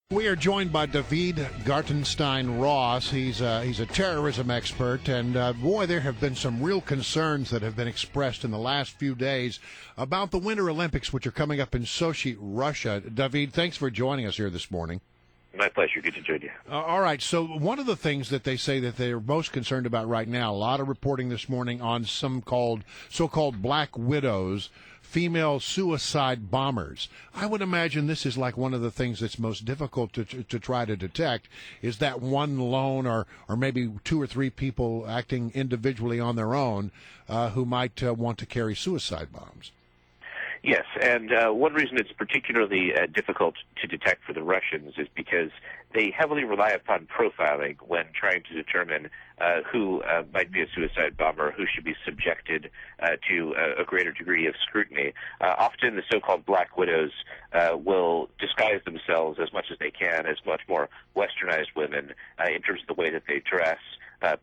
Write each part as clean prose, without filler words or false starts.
We are joined by David Gartenstein Ross. He's a terrorism expert, and boy, there have been some real concerns that have been expressed in the last few days about the Winter Olympics, which are coming up in Sochi, Russia. David, thanks for joining us here this morning. My pleasure. Good to join you. All right. So one of the things that they say that they're most concerned about right now, a lot of reporting this morning on some so-called black widows, female suicide bombers. I would imagine this is like one of the things that's most difficult to try to detect, is that one lone or maybe two or three people acting individually on their own who might want to carry suicide bombs. Yes, and one reason it's particularly difficult to detect for the Russians is because they heavily rely upon profiling when trying to determine who might be a suicide bomber, who should be subjected to a greater degree of scrutiny. Often the so-called black widows will disguise themselves as much as they can as much more westernized women in terms of the way that they dress,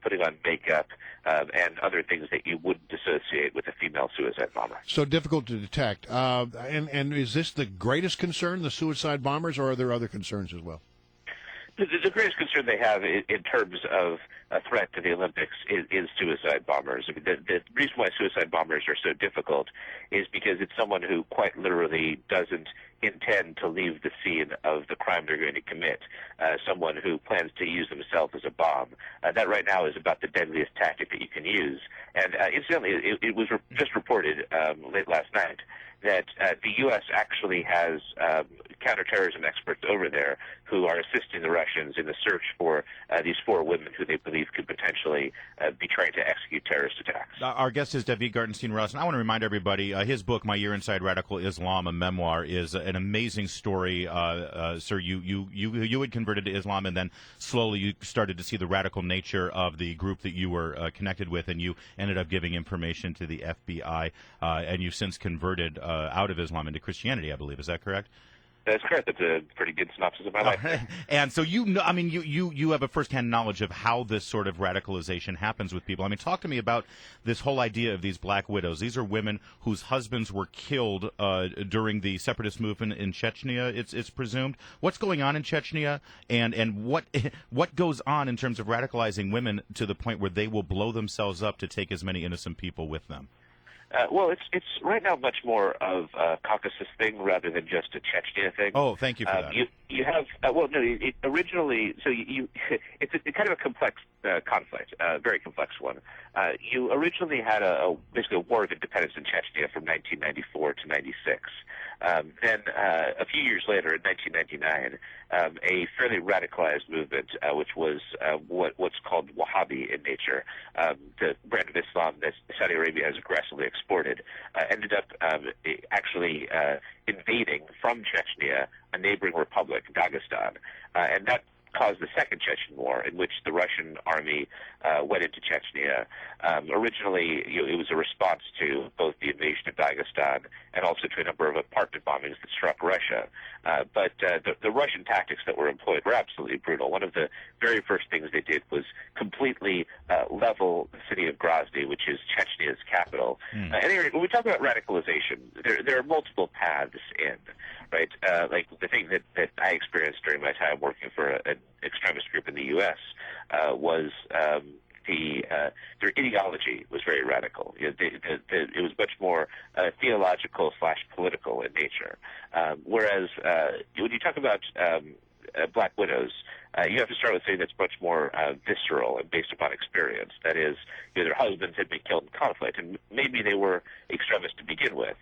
putting on makeup, and other things that you wouldn't associate with a female suicide bomber. So difficult to detect. And is this the greatest concern, the suicide bombers, or are there other concerns as well? The greatest concern they have in terms of a threat to the Olympics is suicide bombers. I mean, the reason why suicide bombers are so difficult is because it's someone who quite literally doesn't intend to leave the scene of the crime they're going to commit, someone who plans to use themselves as a bomb. That right now is about the deadliest tactic that you can use. And incidentally, it was just reported late last night that the U.S. actually has counterterrorism experts over there who are assisting the Russians in the search for these four women who they believe could potentially be trying to execute terrorist attacks. Our guest is David Gartenstein Ross, and I want to remind everybody, his book, My Year Inside Radical Islam, a memoir, is an amazing story. Sir, you had converted to Islam, and then slowly you started to see the radical nature of the group that you were connected with, and you ended up giving information to the FBI, and you've since converted out of Islam into Christianity, I believe. Is that correct? That's correct. That's a pretty good synopsis of my life. And so you have a firsthand knowledge of how this sort of radicalization happens with people. I mean, talk to me about this whole idea of these black widows. These are women whose husbands were killed during the separatist movement in Chechnya, it's presumed. What's going on in Chechnya, and what goes on in terms of radicalizing women to the point where they will blow themselves up to take as many innocent people with them? Well, it's right now much more of a Caucasus thing rather than just a Chechnya thing. Oh, thank you for that. You have originally, so it's kind of a complex conflict, a very complex one. You originally had basically a war of independence in Chechnya from 1994 to 96. Then a few years later, in 1999, a fairly radicalized movement, which was what's called Wahhabi in nature, the brand of Islam that Saudi Arabia has aggressively exported, ended up actually invading from Chechnya a neighboring republic, Dagestan, and that caused the Second Chechen War, in which the Russian army went into Chechnya. Originally, it was a response to both the invasion of Dagestan and also to a number of apartment bombings that struck Russia. But the Russian tactics that were employed were absolutely brutal. One of the very first things they did was completely level the city of Grozny, which is Chechnya's capital. Anyway, when we talk about radicalization, there are multiple paths in, right? Like the thing that I experienced during my time working for an extremist group in the U.S. Was their ideology was very radical. It was much more theological/political in nature. Whereas when you talk about black widows, you have to start with saying that's much more visceral and based upon experience. That is, their husbands had been killed in conflict, and maybe they were extremists to begin with.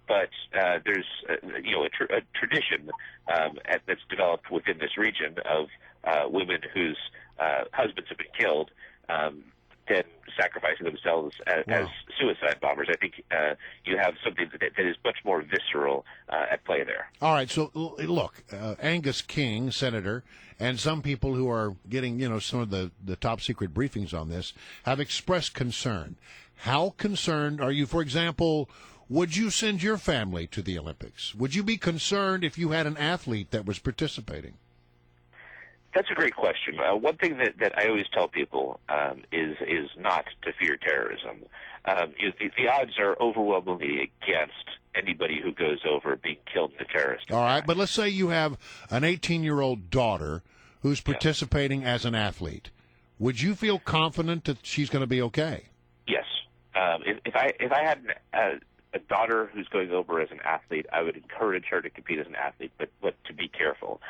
But there's a tradition that's developed within this region of women whose husbands have been killed, then sacrificing themselves as suicide bombers. I think you have something that is much more visceral at play there. All right, so look, Angus King, senator, and some people who are getting, some of the top secret briefings on this have expressed concern. How concerned are you? For example, would you send your family to the Olympics? Would you be concerned if you had an athlete that was participating? That's a great question. One thing that I always tell people is not to fear terrorism. The odds are overwhelmingly against anybody who goes over being killed in a terrorist attack. All right, but let's say you have an 18-year-old daughter who's participating as an athlete. Would you feel confident that she's going to be okay? Yes. If I had a daughter who's going over as an athlete, I would encourage her to compete as an athlete, but to be careful.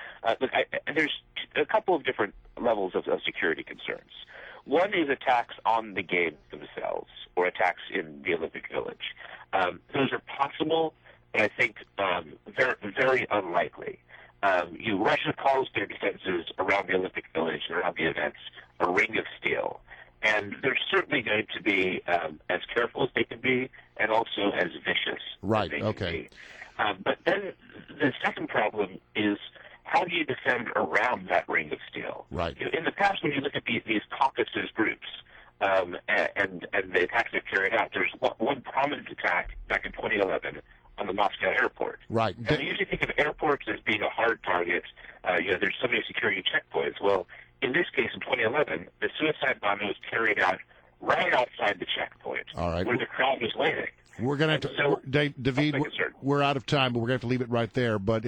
Look, there's a couple of different levels of security concerns. One is attacks on the games themselves, or attacks in the Olympic Village. Those are possible, but I think very, very unlikely. Russia calls their defenses around the Olympic Village and around the events a ring of steel. And they're certainly going to be as careful as they can be, and also as vicious as they can be. But then the second problem is, how do you defend around that ring of steel? Right. In the past, when you look at these Caucasus groups and the attacks they've carried out, there's one prominent attack back in 2011 on the Moscow airport. Right. And we usually think of airports as being a hard target. There's so many security checkpoints. Well, in this case, in 2011, the suicide bombing was carried out right outside the checkpoint, where the crowd was waiting. We're going to have to, David, we're out of time, but we're going to have to leave it right there. But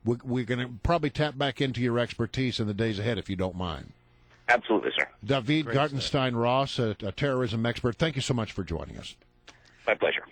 we're going to probably tap back into your expertise in the days ahead, if you don't mind. Absolutely, sir. David Gartenstein Ross, a terrorism expert, thank you so much for joining us. My pleasure.